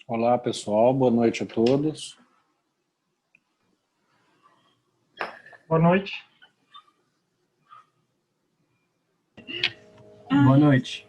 Olá, pessoal. Boa noite a todos. Boa noite. Boa noite.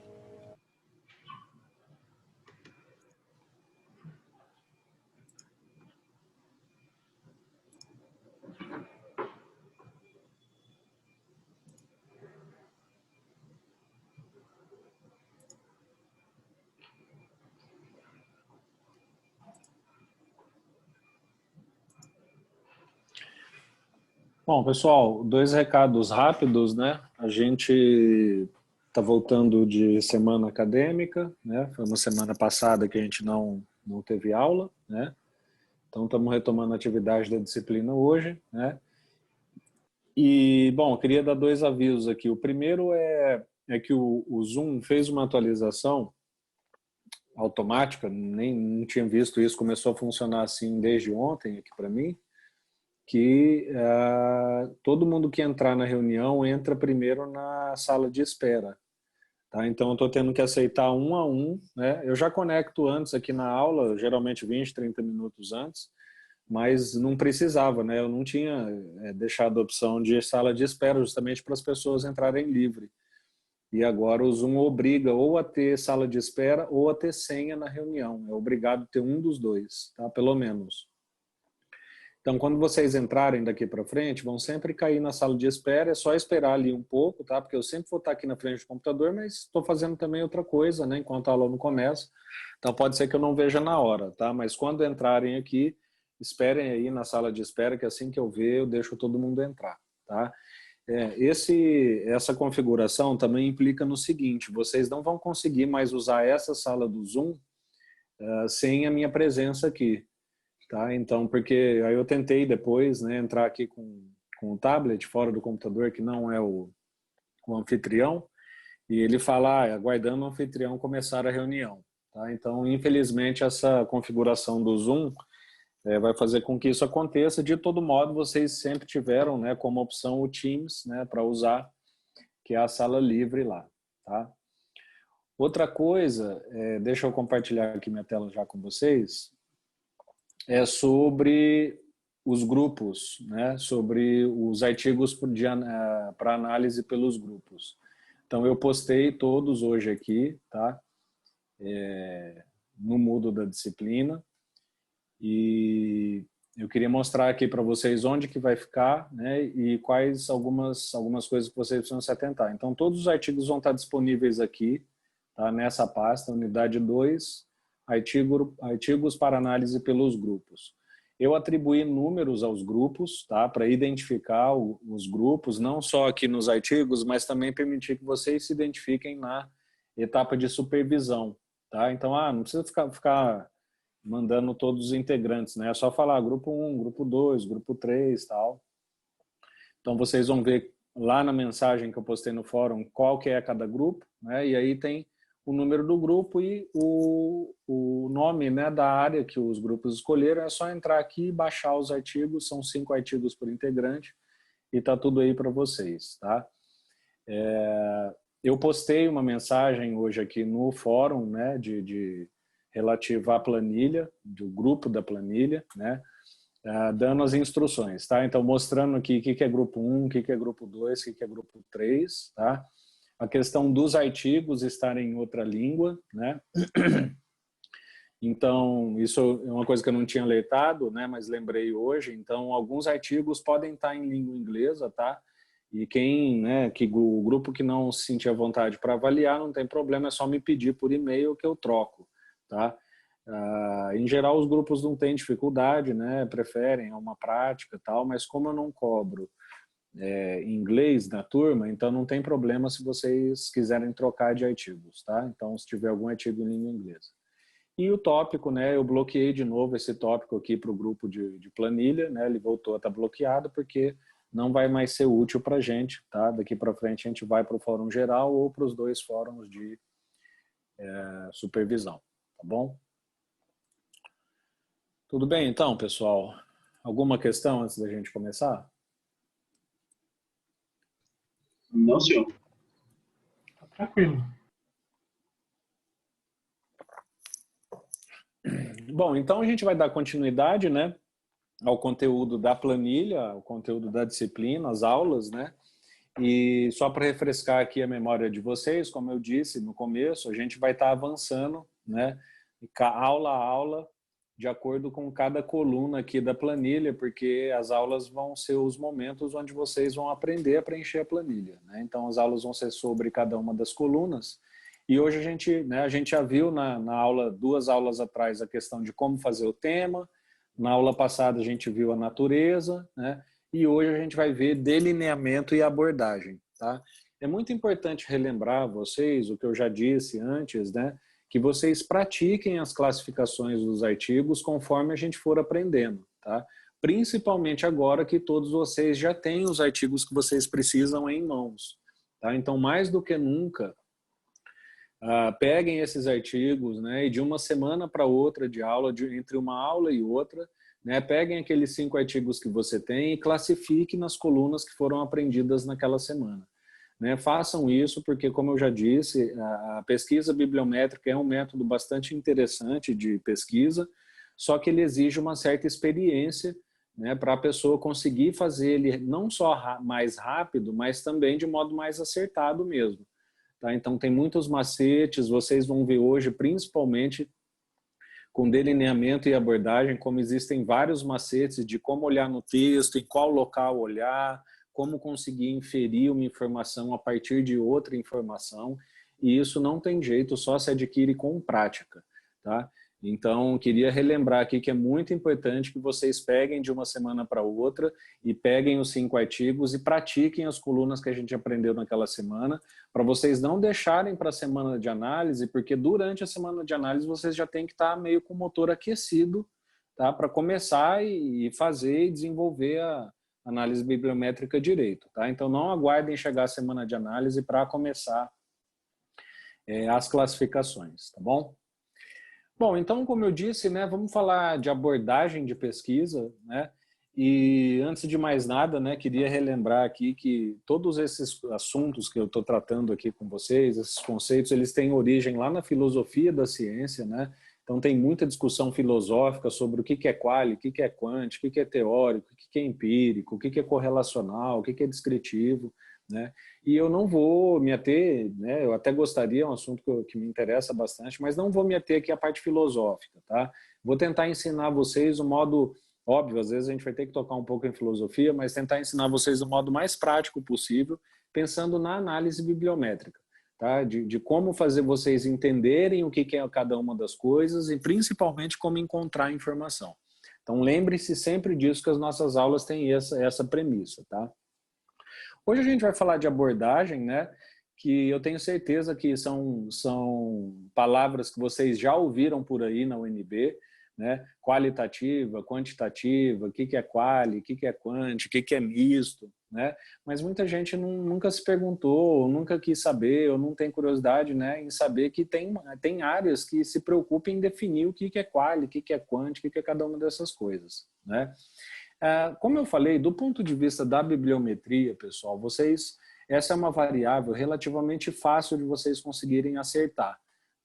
Bom, pessoal, dois recados rápidos, né? A gente está voltando de semana acadêmica, né? Foi uma semana passada que a gente não teve aula, né? Então estamos retomando a atividade da disciplina hoje, né? E, bom, eu queria dar dois avisos aqui. O primeiro é que o Zoom fez uma atualização automática, nem não tinha visto isso, começou a funcionar assim desde ontem aqui para mim, que todo mundo que entrar na reunião entra primeiro na sala de espera. Tá? Então, eu estou tendo que aceitar um a um. Né? Eu já conecto antes aqui na aula, geralmente 20, 30 minutos antes, mas não precisava, né? Eu não tinha deixado a opção de sala de espera justamente para as pessoas entrarem livre. E agora o Zoom obriga ou a ter sala de espera ou a ter senha na reunião. É obrigado a ter um dos dois, tá? Pelo menos. Então, quando vocês entrarem daqui para frente, vão sempre cair na sala de espera, é só esperar ali um pouco, tá? Porque eu sempre vou estar aqui na frente do computador, mas estou fazendo também outra coisa, né? Enquanto a aula não começa. Então, pode ser que eu não veja na hora, tá? Mas quando entrarem aqui, esperem aí na sala de espera, que assim que eu ver, eu deixo todo mundo entrar, tá? Essa configuração também implica no seguinte, vocês não vão conseguir mais usar essa sala do Zoom sem a minha presença aqui. Tá? Então, porque aí eu tentei depois, né, entrar aqui com o tablet fora do computador, que não é o anfitrião, e ele fala, aguardando o anfitrião começar a reunião. Tá? Então, infelizmente, essa configuração do Zoom vai fazer com que isso aconteça. De todo modo, vocês sempre tiveram, né, como opção o Teams, né, para usar, que é a sala livre lá. Tá? Outra coisa, deixa eu compartilhar aqui minha tela já com vocês, é sobre os grupos, né? Sobre os artigos para análise pelos grupos. Então, eu postei todos hoje aqui, tá? No Moodle da disciplina. E eu queria mostrar aqui para vocês onde que vai ficar, né? E quais algumas coisas que vocês precisam se atentar. Então, todos os artigos vão estar disponíveis aqui, tá? Nessa pasta, unidade 2, artigos para análise pelos grupos. Eu atribuí números aos grupos, tá? Para identificar os grupos, não só aqui nos artigos, mas também permitir que vocês se identifiquem na etapa de supervisão, tá? Então, não precisa ficar mandando todos os integrantes, né? É só falar grupo 1, grupo 2, grupo 3, tal. Então vocês vão ver lá na mensagem que eu postei no fórum qual que é cada grupo, né? E aí tem o número do grupo e o nome, né, da área que os grupos escolheram. É só entrar aqui e baixar os artigos, são 5 artigos por integrante e tá tudo aí para vocês, tá? Eu postei uma mensagem hoje aqui no fórum, né, relativa à planilha, do grupo da planilha, né, dando as instruções, tá? Então, mostrando aqui o que é grupo 1, o que é grupo 2, o que é grupo 3, tá? A questão dos artigos estarem em outra língua, né? Então, isso é uma coisa que eu não tinha alertado, né, mas lembrei hoje. Então, alguns artigos podem estar em língua inglesa, tá? E quem, né, o grupo que não se sentir à vontade para avaliar, não tem problema, é só me pedir por e-mail que eu troco, tá? Em geral, os grupos não têm dificuldade, né, preferem uma prática e tal, mas como eu não cobro inglês na turma, então não tem problema se vocês quiserem trocar de artigos, tá? Então, se tiver algum artigo em língua inglesa. E o tópico, né, eu bloqueei de novo esse tópico aqui para o grupo de planilha, né, ele voltou a estar bloqueado porque não vai mais ser útil para a gente, tá? Daqui para frente a gente vai para o fórum geral ou para os dois fóruns de supervisão, tá bom? Tudo bem então, pessoal? Alguma questão antes da gente começar? Não, senhor. Tá tranquilo. Bom, então a gente vai dar continuidade, né, ao conteúdo da planilha, ao conteúdo da disciplina, as aulas, né? E só para refrescar aqui a memória de vocês, como eu disse no começo, a gente vai estar avançando, né, aula a aula, de acordo com cada coluna aqui da planilha, porque as aulas vão ser os momentos onde vocês vão aprender a preencher a planilha, né? Então as aulas vão ser sobre cada uma das colunas. E hoje a gente já viu na aula, 2 aulas atrás, a questão de como fazer o tema. Na aula passada a gente viu a natureza, né? E hoje a gente vai ver delineamento e abordagem, tá? É muito importante relembrar a vocês o que eu já disse antes, né? Que vocês pratiquem as classificações dos artigos conforme a gente for aprendendo, tá? Principalmente agora que todos vocês já têm os artigos que vocês precisam em mãos, tá? Então, mais do que nunca, peguem esses artigos, né? E de uma semana para outra de aula, entre uma aula e outra, né? Peguem aqueles 5 artigos que você tem e classifiquem nas colunas que foram aprendidas naquela semana. Né, façam isso porque, como eu já disse, a pesquisa bibliométrica é um método bastante interessante de pesquisa, só que ele exige uma certa experiência, né, para a pessoa conseguir fazer ele não só mais rápido, mas também de modo mais acertado mesmo. Tá? Então tem muitos macetes, vocês vão ver hoje, principalmente com delineamento e abordagem, como existem vários macetes de como olhar no texto, em qual local olhar, como conseguir inferir uma informação a partir de outra informação, e isso não tem jeito, só se adquire com prática, tá? Então, queria relembrar aqui que é muito importante que vocês peguem de uma semana para outra e peguem os 5 artigos e pratiquem as colunas que a gente aprendeu naquela semana, para vocês não deixarem para a semana de análise, porque durante a semana de análise vocês já têm que estar meio com o motor aquecido, tá? Para começar e fazer e desenvolver a análise bibliométrica direito, tá? Então não aguardem chegar a semana de análise para começar as classificações, tá bom? Bom, então como eu disse, né, vamos falar de abordagem de pesquisa, né? E antes de mais nada, né, queria relembrar aqui que todos esses assuntos que eu estou tratando aqui com vocês, esses conceitos, eles têm origem lá na filosofia da ciência, né? Então tem muita discussão filosófica sobre o que é quali, o que é quant, o que é teórico, o que é empírico, o que é correlacional, o que é descritivo, né? E eu não vou me ater, né? Eu até gostaria, é um assunto que me interessa bastante, mas não vou me ater aqui à parte filosófica, tá? Vou tentar ensinar vocês o modo, óbvio, às vezes a gente vai ter que tocar um pouco em filosofia, mas tentar ensinar vocês o modo mais prático possível, pensando na análise bibliométrica. Tá? De como fazer vocês entenderem o que é cada uma das coisas e principalmente como encontrar informação. Então lembre-se sempre disso, que as nossas aulas têm essa premissa. Tá? Hoje a gente vai falar de abordagem, né? Que eu tenho certeza que são palavras que vocês já ouviram por aí na UNB, né? Qualitativa, quantitativa, o que é quali, o que é quant, o que é misto, né? Mas muita gente nunca se perguntou, nunca quis saber, ou não tem curiosidade, né, em saber que tem áreas que se preocupam em definir o que é quali, o que é quant, o que é cada uma dessas coisas, né? Como eu falei, do ponto de vista da bibliometria, pessoal, essa é uma variável relativamente fácil de vocês conseguirem acertar,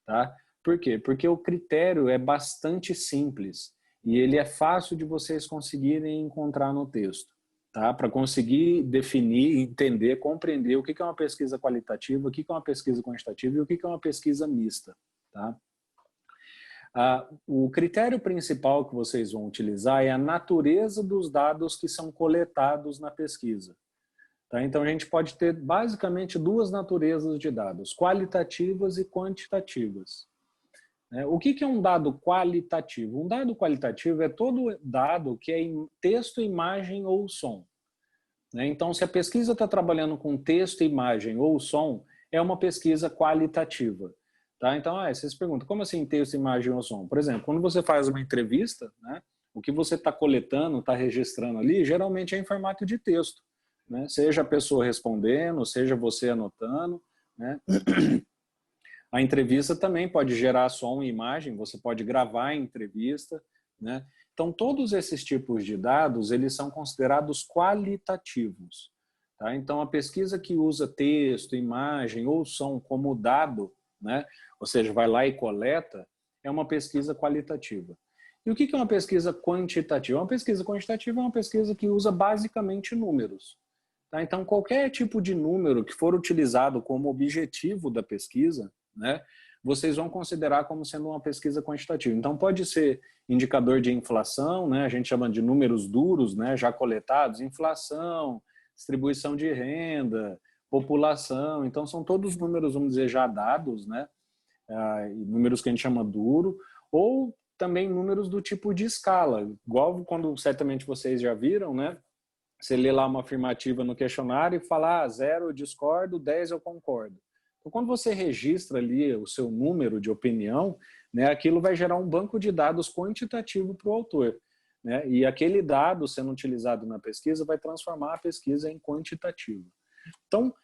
tá? Por quê? Porque o critério é bastante simples e ele é fácil de vocês conseguirem encontrar no texto, tá? Para conseguir definir, entender, compreender o que é uma pesquisa qualitativa, o que é uma pesquisa quantitativa e o que é uma pesquisa mista, tá? O critério principal que vocês vão utilizar é a natureza dos dados que são coletados na pesquisa. Tá? Então, a gente pode ter basicamente 2 naturezas de dados, qualitativas e quantitativas. O que é um dado qualitativo? Um dado qualitativo é todo dado que é em texto, imagem ou som. Então, se a pesquisa está trabalhando com texto, imagem ou som, é uma pesquisa qualitativa. Tá? Então, vocês perguntam, como assim texto, imagem ou som? Por exemplo, quando você faz uma entrevista, né, o que você está coletando, está registrando ali, geralmente é em formato de texto. Né? Seja a pessoa respondendo, seja você anotando. Né? A entrevista também pode gerar som e imagem, você pode gravar a entrevista. Né? Então, todos esses tipos de dados, eles são considerados qualitativos. Tá? Então, a pesquisa que usa texto, imagem ou som como dado, né? Ou seja, vai lá e coleta, é uma pesquisa qualitativa. E o que é uma pesquisa quantitativa? Uma pesquisa quantitativa é uma pesquisa que usa basicamente números. Tá? Então, qualquer tipo de número que for utilizado como objetivo da pesquisa, né, vocês vão considerar como sendo uma pesquisa quantitativa. Então, pode ser indicador de inflação, né, a gente chama de números duros, né, já coletados, inflação, distribuição de renda, população. Então, são todos números, vamos dizer, já dados, né, números que a gente chama duro, ou também números do tipo de escala, igual quando certamente vocês já viram, né? Você lê lá uma afirmativa no questionário e fala 0 eu discordo, 10 eu concordo. Então, quando você registra ali o seu número de opinião, né, aquilo vai gerar um banco de dados quantitativo para o autor. Né? E aquele dado sendo utilizado na pesquisa vai transformar a pesquisa em quantitativa. Então,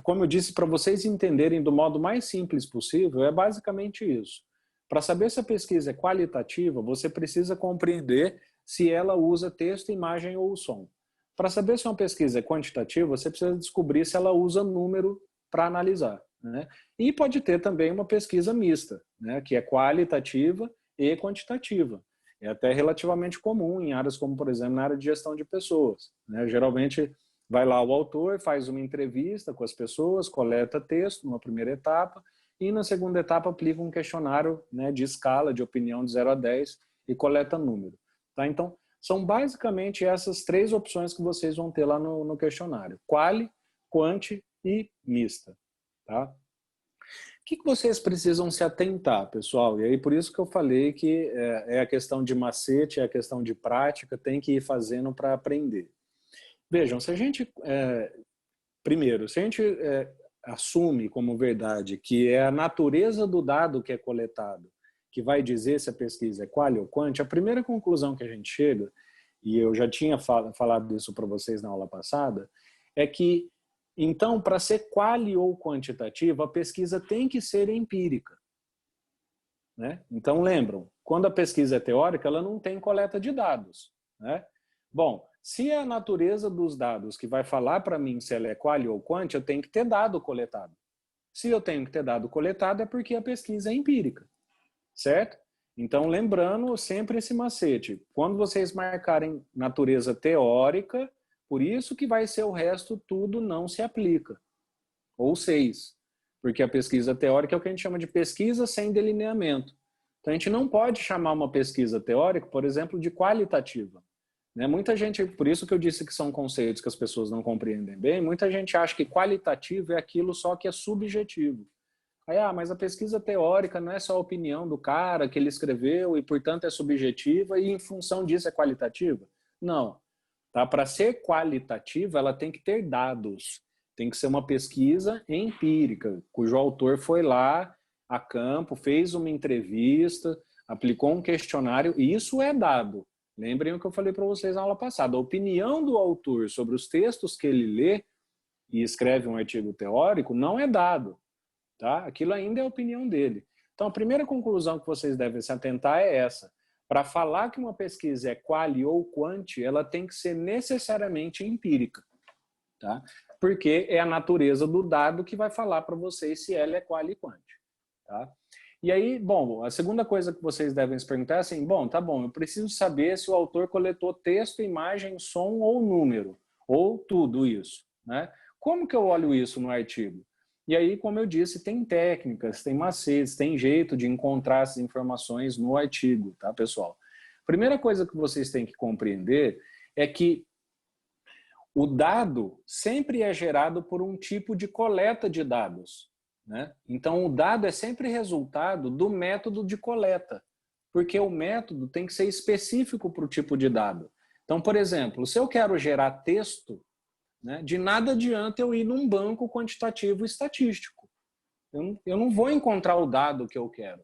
como eu disse, para vocês entenderem do modo mais simples possível, é basicamente isso. Para saber se a pesquisa é qualitativa, você precisa compreender se ela usa texto, imagem ou som. Para saber se uma pesquisa é quantitativa, você precisa descobrir se ela usa número para analisar. Né? E pode ter também uma pesquisa mista, né? Que é qualitativa e quantitativa. É até relativamente comum em áreas como, por exemplo, na área de gestão de pessoas. Né? Geralmente vai lá o autor, faz uma entrevista com as pessoas, coleta texto numa primeira etapa e na segunda etapa aplica um questionário, né, de escala de opinião de 0 a 10 e coleta número. Tá? Então, são basicamente essas 3 opções que vocês vão ter lá no questionário. Quali, quanti e mista. Tá? O que vocês precisam se atentar, pessoal? E aí por isso que eu falei que é a questão de macete, é a questão de prática, tem que ir fazendo para aprender. Vejam, se a gente, primeiro, se a gente assume como verdade que é a natureza do dado que é coletado que vai dizer se a pesquisa é quali ou quanti, a primeira conclusão que a gente chega, e eu já tinha falado isso para vocês na aula passada, é que, então, para ser quali ou quantitativa, a pesquisa tem que ser empírica. Né? Então, lembram, quando a pesquisa é teórica, ela não tem coleta de dados. Né? Bom, se é a natureza dos dados que vai falar para mim se ela é quali ou quanti, eu tenho que ter dado coletado. Se eu tenho que ter dado coletado, é porque a pesquisa é empírica. Certo? Então, lembrando sempre esse macete. Quando vocês marcarem natureza teórica, por isso que vai ser o resto, tudo não se aplica. Ou 6. Porque a pesquisa teórica é o que a gente chama de pesquisa sem delineamento. Então, a gente não pode chamar uma pesquisa teórica, por exemplo, de qualitativa. Né? Muita gente, por isso que eu disse que são conceitos que as pessoas não compreendem bem, muita gente acha que qualitativo é aquilo só que é subjetivo. Aí, mas a pesquisa teórica não é só a opinião do cara que ele escreveu e, portanto, é subjetiva e, em função disso, é qualitativa? Não. Tá? Para ser qualitativa, ela tem que ter dados. Tem que ser uma pesquisa empírica, cujo autor foi lá a campo, fez uma entrevista, aplicou um questionário, e isso é dado. Lembrem o que eu falei para vocês na aula passada. A opinião do autor sobre os textos que ele lê e escreve um artigo teórico não é dado. Tá? Aquilo ainda é a opinião dele. Então, a primeira conclusão que vocês devem se atentar é essa. Para falar que uma pesquisa é quali ou quanti, ela tem que ser necessariamente empírica. Tá? Porque é a natureza do dado que vai falar para vocês se ela é quali ou quanti. Tá? E aí, bom, a segunda coisa que vocês devem se perguntar é assim, tá bom, eu preciso saber se o autor coletou texto, imagem, som ou número, ou tudo isso. Né? Como que eu olho isso no artigo? E aí, como eu disse, tem técnicas, tem macetes, tem jeito de encontrar essas informações no artigo, tá, pessoal? Primeira coisa que vocês têm que compreender é que o dado sempre é gerado por um tipo de coleta de dados. Né? Então, o dado é sempre resultado do método de coleta, porque o método tem que ser específico para o tipo de dado. Então, por exemplo, se eu quero gerar texto, né, de nada adianta eu ir num banco quantitativo estatístico. Eu não vou encontrar o dado que eu quero.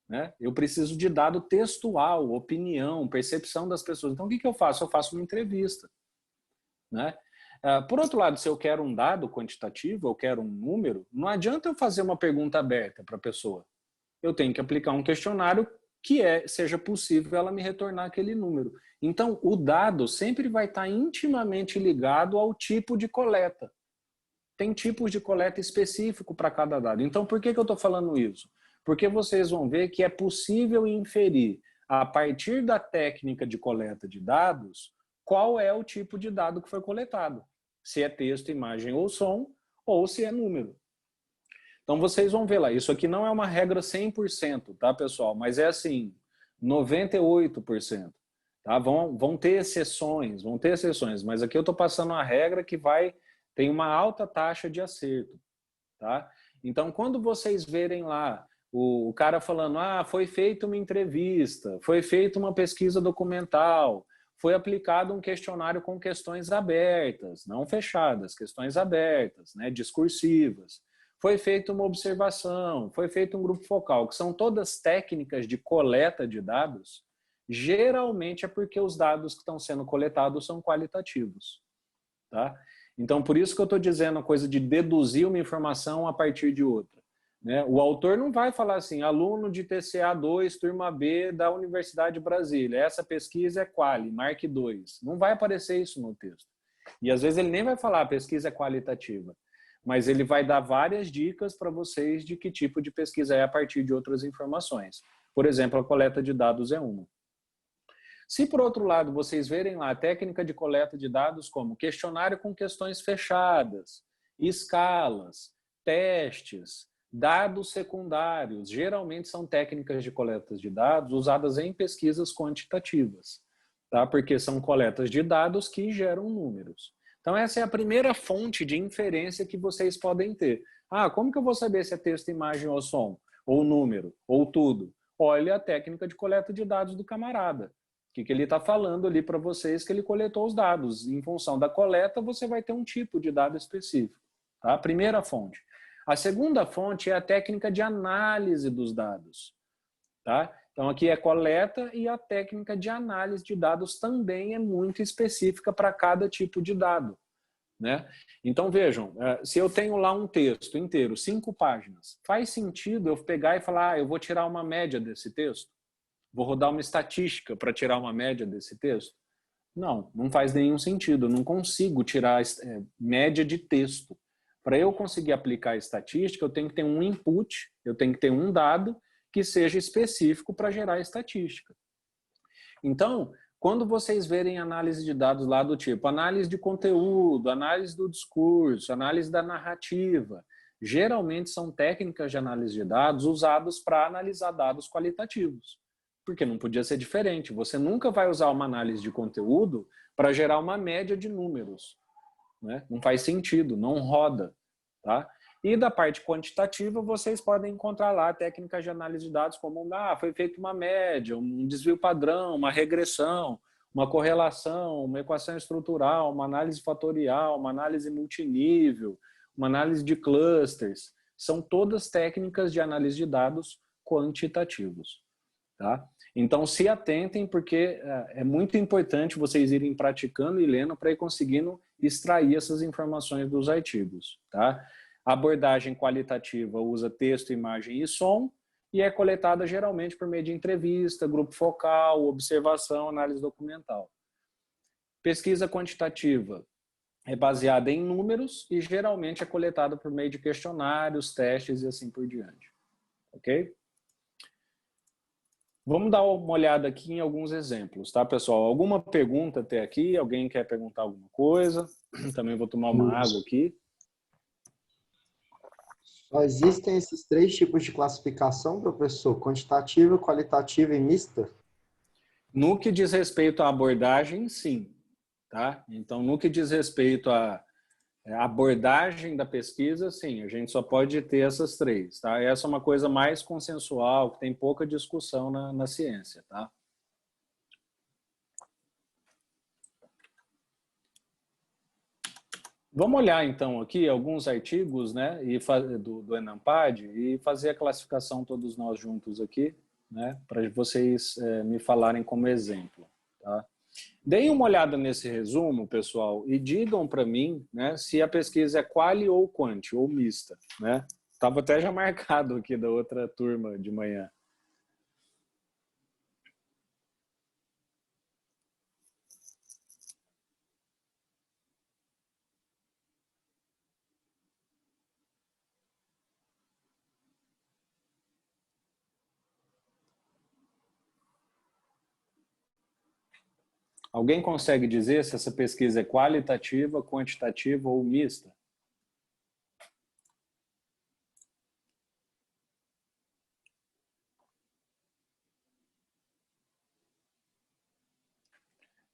Né? Eu preciso de dado textual, opinião, percepção das pessoas. Então, o que eu faço? Eu faço uma entrevista. Né? Por outro lado, se eu quero um dado quantitativo, eu quero um número, não adianta eu fazer uma pergunta aberta para a pessoa. Eu tenho que aplicar um questionário que seja possível ela me retornar aquele número. Então, o dado sempre vai estar intimamente ligado ao tipo de coleta. Tem tipos de coleta específico para cada dado. Então, por que eu estou falando isso? Porque vocês vão ver que é possível inferir, a partir da técnica de coleta de dados, qual é o tipo de dado que foi coletado. Se é texto, imagem ou som, ou se é número. Então vocês vão ver lá, isso aqui não é uma regra 100%, tá, pessoal? Mas é assim, 98%. Tá? Vão ter exceções, mas aqui eu estou passando uma regra que tem uma alta taxa de acerto. Tá? Então, quando vocês verem lá o cara falando, foi feita uma entrevista, foi feita uma pesquisa documental, foi aplicado um questionário com questões abertas, não fechadas, questões abertas, né, discursivas, foi feita uma observação, foi feito um grupo focal, que são todas técnicas de coleta de dados, geralmente é porque os dados que estão sendo coletados são qualitativos. Tá? Então, por isso que eu estou dizendo a coisa de deduzir uma informação a partir de outra. Né? O autor não vai falar assim, aluno de TCA 2, turma B da Universidade de Brasília, essa pesquisa é quali, marque 2. Não vai aparecer isso no texto. E às vezes ele nem vai falar a pesquisa é qualitativa, mas ele vai dar várias dicas para vocês de que tipo de pesquisa é a partir de outras informações. Por exemplo, a coleta de dados é uma. Se, por outro lado, vocês verem lá a técnica de coleta de dados como questionário com questões fechadas, escalas, testes, dados secundários, geralmente são técnicas de coleta de dados usadas em pesquisas quantitativas, tá? Porque são coletas de dados que geram números. Então, essa é a primeira fonte de inferência que vocês podem ter. Como que eu vou saber se é texto, imagem ou som? Ou número? Ou tudo? Olha a técnica de coleta de dados do camarada. O que ele está falando ali para vocês que ele coletou os dados. Em função da coleta, você vai ter um tipo de dado específico. Tá? A primeira fonte. A segunda fonte é a técnica de análise dos dados. Tá? Então, aqui é coleta e a técnica de análise de dados também é muito específica para cada tipo de dado. Né? Então, vejam, se eu tenho lá um texto inteiro, 5 páginas, faz sentido eu pegar e falar, eu vou tirar uma média desse texto? Vou rodar uma estatística para tirar uma média desse texto? Não faz nenhum sentido. Eu não consigo tirar média de texto. Para eu conseguir aplicar a estatística, eu tenho que ter um input, eu tenho que ter um dado que seja específico para gerar a estatística. Então, quando vocês verem análise de dados lá do tipo análise de conteúdo, análise do discurso, análise da narrativa, geralmente são técnicas de análise de dados usadas para analisar dados qualitativos. Porque não podia ser diferente. Você nunca vai usar uma análise de conteúdo para gerar uma média de números. Né? Não faz sentido, não roda. Tá? E da parte quantitativa, vocês podem encontrar lá técnicas de análise de dados como foi feita uma média, um desvio padrão, uma regressão, uma correlação, uma equação estrutural, uma análise fatorial, uma análise multinível, uma análise de clusters. São todas técnicas de análise de dados quantitativos. Tá? Então, se atentem, porque é muito importante vocês irem praticando e lendo para ir conseguindo extrair essas informações dos artigos. Tá? A abordagem qualitativa usa texto, imagem e som e é coletada geralmente por meio de entrevista, grupo focal, observação, análise documental. Pesquisa quantitativa é baseada em números e geralmente é coletada por meio de questionários, testes e assim por diante. Ok? Vamos dar uma olhada aqui em alguns exemplos, tá, pessoal? Alguma pergunta até aqui? Alguém quer perguntar alguma coisa? Também vou tomar uma água aqui. Só existem esses 3 tipos de classificação, professor? Quantitativa, qualitativa e mista? No que diz respeito à abordagem, sim. Tá? Então, no que diz respeito à abordagem da pesquisa, sim, a gente só pode ter essas 3. Tá? Essa é uma coisa mais consensual, que tem pouca discussão na ciência. Tá? Vamos olhar, então, aqui alguns artigos, né, do ENAMPAD e fazer a classificação todos nós juntos aqui, né, para vocês me falarem como exemplo. Tá? Deem uma olhada nesse resumo, pessoal, e digam para mim, né, se a pesquisa é quali ou quanti, ou mista. Né? Estava até já marcado aqui da outra turma de manhã. Alguém consegue dizer se essa pesquisa é qualitativa, quantitativa ou mista?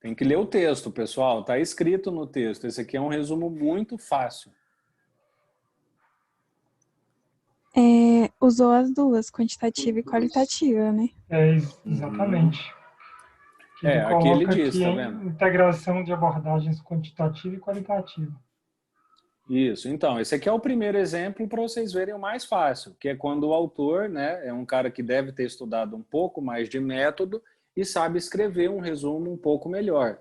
Tem que ler o texto, pessoal. Está escrito no texto. Esse aqui é um resumo muito fácil. Usou as duas, quantitativa e qualitativa, né? Exatamente. Ele aqui ele coloca diz, aqui tá a vendo? integração de abordagens quantitativa e qualitativa. Isso. Então, esse aqui é o primeiro exemplo para vocês verem o mais fácil, que é quando o autor, né, é um cara que deve ter estudado um pouco mais de método e sabe escrever um resumo um pouco melhor.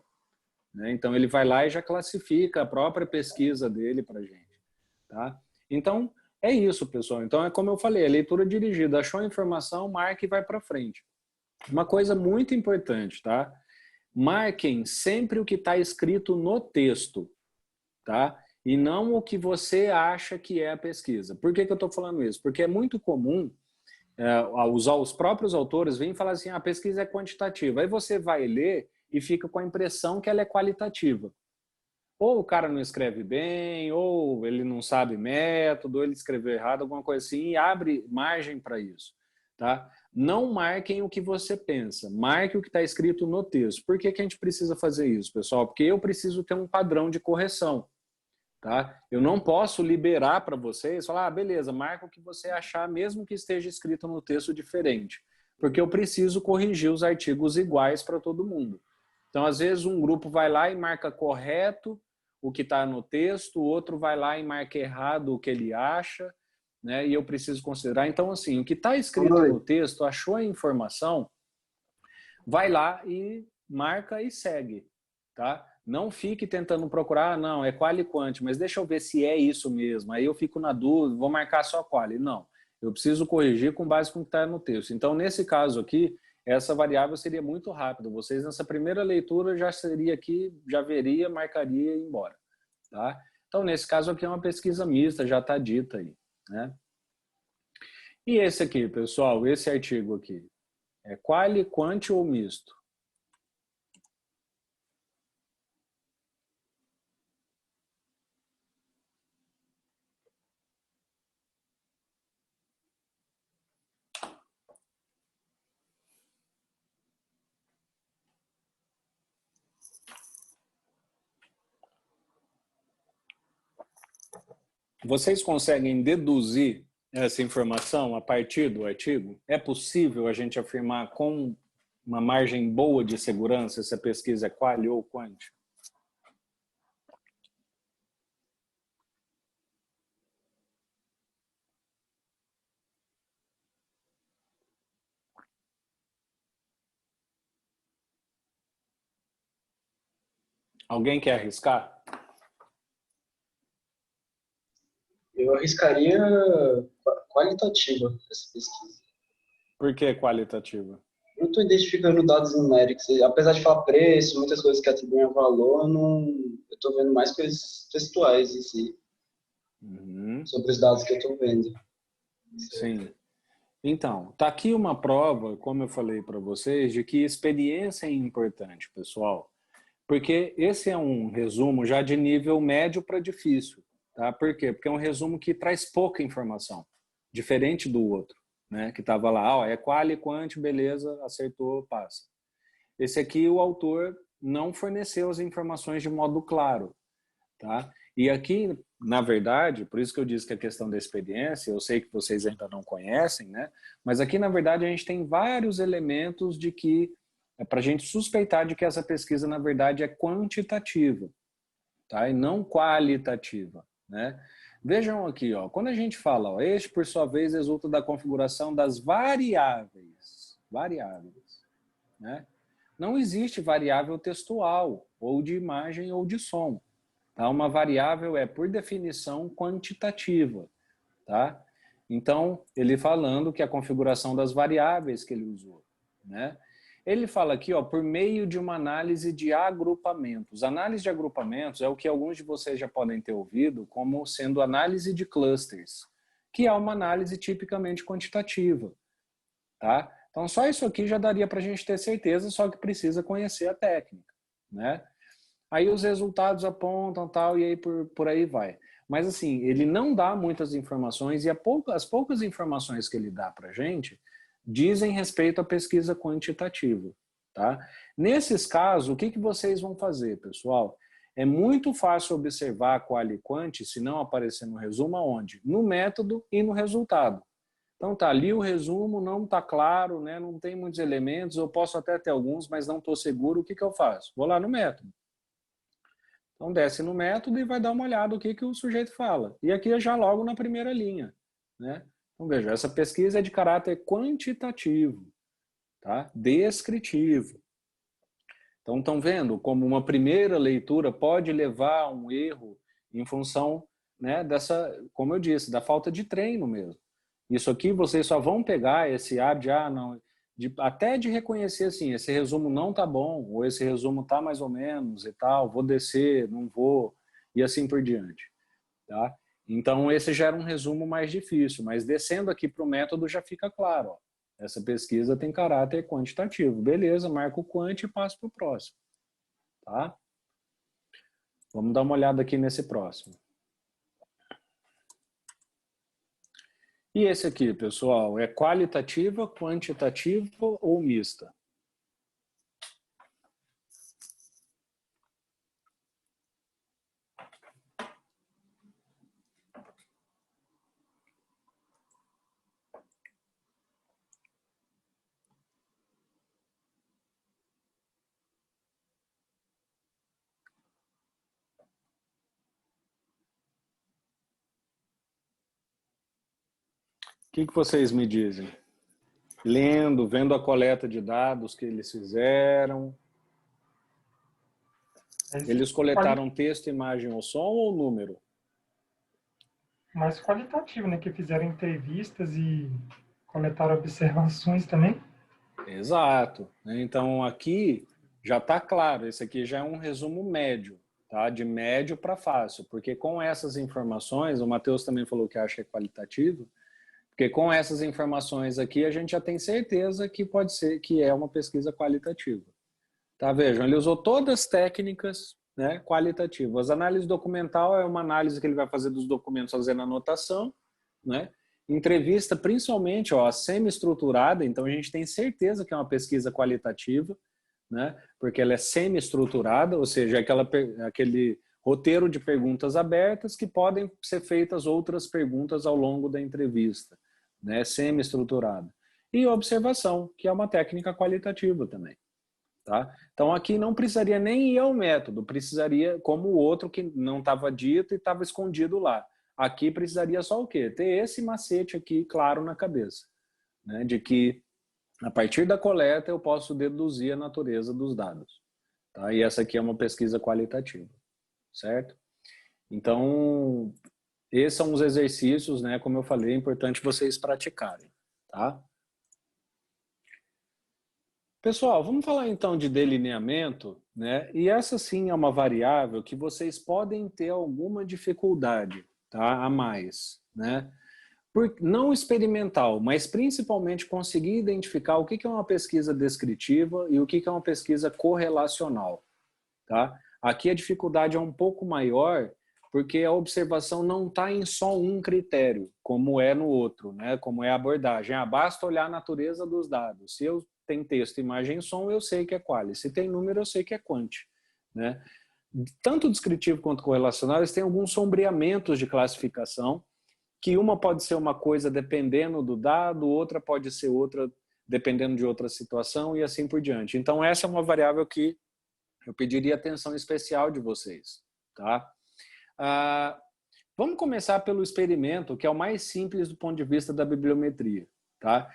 Né? Então, ele vai lá e já classifica a própria pesquisa dele para a gente. Tá? Então, é isso, pessoal. Então, é como eu falei, a leitura dirigida. Achou a informação, marque e vai para frente. Uma coisa muito importante, tá? Marquem sempre o que está escrito no texto, tá? E não o que você acha que é a pesquisa. Por que eu estou falando isso? Porque é muito comum os próprios autores virem falar assim, a pesquisa é quantitativa. Aí você vai ler e fica com a impressão que ela é qualitativa. Ou o cara não escreve bem, ou ele não sabe método, ou ele escreveu errado, alguma coisa assim, e abre margem para isso. Tá? Não marquem o que você pensa, marque o que está escrito no texto. Por que a gente precisa fazer isso, pessoal? Porque eu preciso ter um padrão de correção. Tá? Eu não posso liberar para vocês, falar, beleza, marca o que você achar, mesmo que esteja escrito no texto diferente. Porque eu preciso corrigir os artigos iguais para todo mundo. Então, às vezes, um grupo vai lá e marca correto o que está no texto, o outro vai lá e marca errado o que ele acha, né? E eu preciso considerar. Então, assim, o que está escrito no texto, achou a informação, vai lá e marca e segue, tá? Não fique tentando procurar, não, é quali e quanti, mas deixa eu ver se é isso mesmo. Aí eu fico na dúvida, vou marcar só quali. Não, eu preciso corrigir com base com o que está no texto. Então, nesse caso aqui, essa variável seria muito rápida. Vocês, nessa primeira leitura, já seria aqui, já veria, marcaria e ia embora. Tá? Então, nesse caso aqui é uma pesquisa mista, já está dita aí. Né? E esse aqui, pessoal, esse artigo aqui, é quali, quanti ou misto? Vocês conseguem deduzir essa informação a partir do artigo? É possível a gente afirmar com uma margem boa de segurança se a pesquisa é quali ou quanti? Alguém quer arriscar? Eu arriscaria qualitativa essa pesquisa. Por que qualitativa? Eu estou identificando dados numéricos. Apesar de falar preço, muitas coisas que atribuem a valor, eu estou vendo mais coisas textuais em si, sobre os dados que eu estou vendo. Sim. Então, tá aqui uma prova, como eu falei para vocês, de que experiência é importante, pessoal. Porque esse é um resumo já de nível médio para difícil. Tá? Por quê? Porque é um resumo que traz pouca informação, diferente do outro, né? Que estava lá, ó, é quali, quanti, beleza, acertou, passa. Esse aqui o autor não forneceu as informações de modo claro. Tá? E aqui, na verdade, por isso que eu disse que a questão da experiência, eu sei que vocês ainda não conhecem, né? Mas aqui, na verdade, a gente tem vários elementos de que é para a gente suspeitar de que essa pesquisa, na verdade, é quantitativa, tá? E não qualitativa, né? Vejam aqui, ó, quando a gente fala, ó, este, por sua vez, resulta da configuração das variáveis, né? Não existe variável textual, ou de imagem, ou de som. Tá? Uma variável é, por definição, quantitativa. Tá? Então, ele falando que a configuração das variáveis que ele usou. Né? Ele fala aqui, ó, por meio de uma análise de agrupamentos. Análise de agrupamentos é o que alguns de vocês já podem ter ouvido como sendo análise de clusters, que é uma análise tipicamente quantitativa. Tá? Então, só isso aqui já daria para a gente ter certeza, só que precisa conhecer a técnica. né? Aí os resultados apontam tal, e aí por aí vai. Mas assim, ele não dá muitas informações, e as poucas informações que ele dá para a gente dizem respeito à pesquisa quantitativa. Tá? Nesses casos, o que vocês vão fazer, pessoal? É muito fácil observar qual e quant, se não aparecer no resumo, aonde? No método e no resultado. Então tá ali o resumo, não está claro, né? Não tem muitos elementos, eu posso até ter alguns, mas não estou seguro, o que eu faço? Vou lá no método. Então desce no método e vai dar uma olhada o que o sujeito fala. E aqui é já logo na primeira linha, né? Então veja, essa pesquisa é de caráter quantitativo, tá? Descritivo. Então estão vendo como uma primeira leitura pode levar a um erro em função, né, dessa, como eu disse, da falta de treino mesmo. Isso aqui vocês só vão pegar esse não, até de reconhecer assim, esse resumo não está bom, ou esse resumo está mais ou menos e tal, vou descer, não vou, e assim por diante. Tá? Então esse já era um resumo mais difícil, mas descendo aqui para o método já fica claro. Ó, essa pesquisa tem caráter quantitativo. Beleza, marco o quant e passo para o próximo. Tá? Vamos dar uma olhada aqui nesse próximo. E esse aqui, pessoal, é qualitativa, quantitativa ou mista? O que vocês me dizem? Lendo, vendo a coleta de dados que eles fizeram. Eles coletaram texto, imagem ou som ou número? Mais qualitativo, né? Que fizeram entrevistas e coletaram observações também. Exato. Então aqui já está claro, esse aqui já é um resumo médio, tá? De médio para fácil, porque com essas informações, o Matheus também falou que acha que é qualitativo, porque com essas informações aqui a gente já tem certeza que pode ser que é uma pesquisa qualitativa. Tá, vejam, ele usou todas as técnicas, né, qualitativas. Análise documental é uma análise que ele vai fazer dos documentos fazendo anotação, né? Entrevista, principalmente, ó, semi-estruturada, então a gente tem certeza que é uma pesquisa qualitativa, né? Porque ela é semi-estruturada, ou seja, aquele roteiro de perguntas abertas que podem ser feitas outras perguntas ao longo da entrevista, né? Semi-estruturada. E observação, que é uma técnica qualitativa também. Tá? Então aqui não precisaria nem ir ao método, precisaria como o outro que não estava dito e estava escondido lá. Aqui precisaria só o quê? Ter esse macete aqui claro na cabeça, né? De que a partir da coleta eu posso deduzir a natureza dos dados. Tá? E essa aqui é uma pesquisa qualitativa, certo? Então, esses são os exercícios, né? Como eu falei, é importante vocês praticarem, tá? Pessoal, vamos falar então de delineamento, né? E essa sim é uma variável que vocês podem ter alguma dificuldade, tá? A mais, né? Não experimental, mas principalmente conseguir identificar o que é uma pesquisa descritiva e o que é uma pesquisa correlacional, tá? Aqui a dificuldade é um pouco maior porque a observação não está em só um critério, como é no outro, né? Como é a abordagem. Basta olhar a natureza dos dados. Se eu tenho texto, imagem e som, eu sei que é quali. Se tem número, eu sei que é quant, né? Tanto descritivo quanto correlacional, eles têm alguns sombreamentos de classificação, que uma pode ser uma coisa dependendo do dado, outra pode ser outra dependendo de outra situação e assim por diante. Então essa é uma variável que eu pediria atenção especial de vocês, tá? Vamos começar pelo experimento, que é o mais simples do ponto de vista da bibliometria, tá?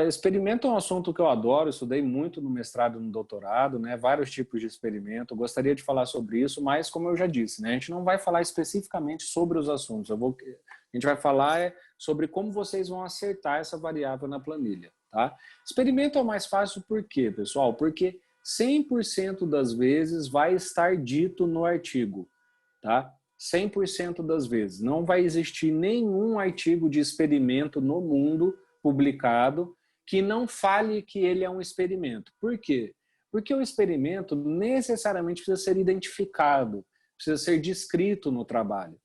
Experimento é um assunto que eu adoro, estudei muito no mestrado e no doutorado, né? Vários tipos de experimento, eu gostaria de falar sobre isso, mas como eu já disse, né? A gente não vai falar especificamente sobre os assuntos, a gente vai falar sobre como vocês vão acertar essa variável na planilha, tá? Experimento é o mais fácil por quê, pessoal? Porque 100% das vezes vai estar dito no artigo, tá? 100% das vezes. Não vai existir nenhum artigo de experimento no mundo publicado que não fale que ele é um experimento. Por quê? Porque o experimento necessariamente precisa ser identificado, precisa ser descrito no trabalho.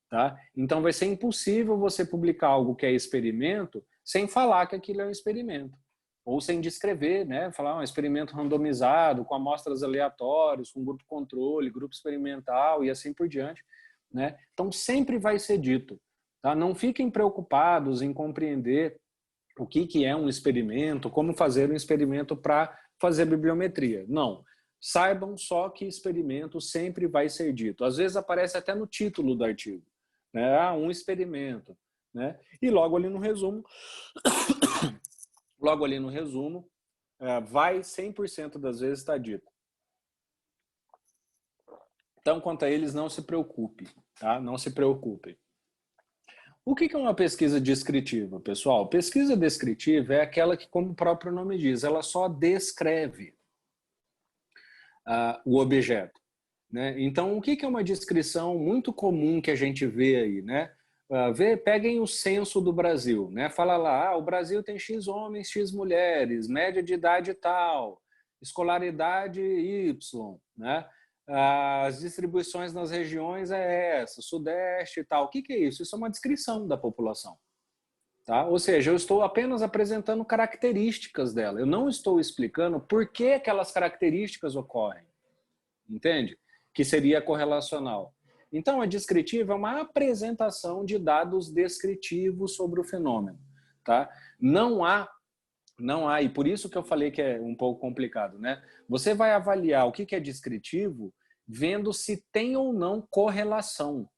Tá? Então vai ser impossível você publicar algo que é experimento sem falar que aquilo é um experimento. Ou sem descrever, né? Falar um experimento randomizado, com amostras aleatórias, com grupo controle, grupo experimental e assim por diante. Né? Então sempre vai ser dito. Tá? Não fiquem preocupados em compreender o que é um experimento, como fazer um experimento para fazer bibliometria. Não. Saibam só que experimento sempre vai ser dito. Às vezes aparece até no título do artigo. Né? Ah, um experimento. Né? E logo ali no resumo, vai 100% das vezes estar dito. Então, quanto a eles, não se preocupe. Tá? Não se preocupe. O que é uma pesquisa descritiva, pessoal? Pesquisa descritiva é aquela que, como o próprio nome diz, ela só descreve o objeto. Né? Então, o que é uma descrição muito comum que a gente vê aí? Né? Peguem o censo do Brasil. Né? Fala lá, o Brasil tem X homens, X mulheres, média de idade tal, escolaridade Y, né? As distribuições nas regiões é essa, Sudeste e tal. O que é isso? Isso é uma descrição da população. Tá? Ou seja, eu estou apenas apresentando características dela. Eu não estou explicando por que aquelas características ocorrem. Entende? Que seria correlacional. Então, a descritiva é uma apresentação de dados descritivos sobre o fenômeno. Tá? Não há, e por isso que eu falei que é um pouco complicado, né? Você vai avaliar o que é descritivo vendo se tem ou não correlação.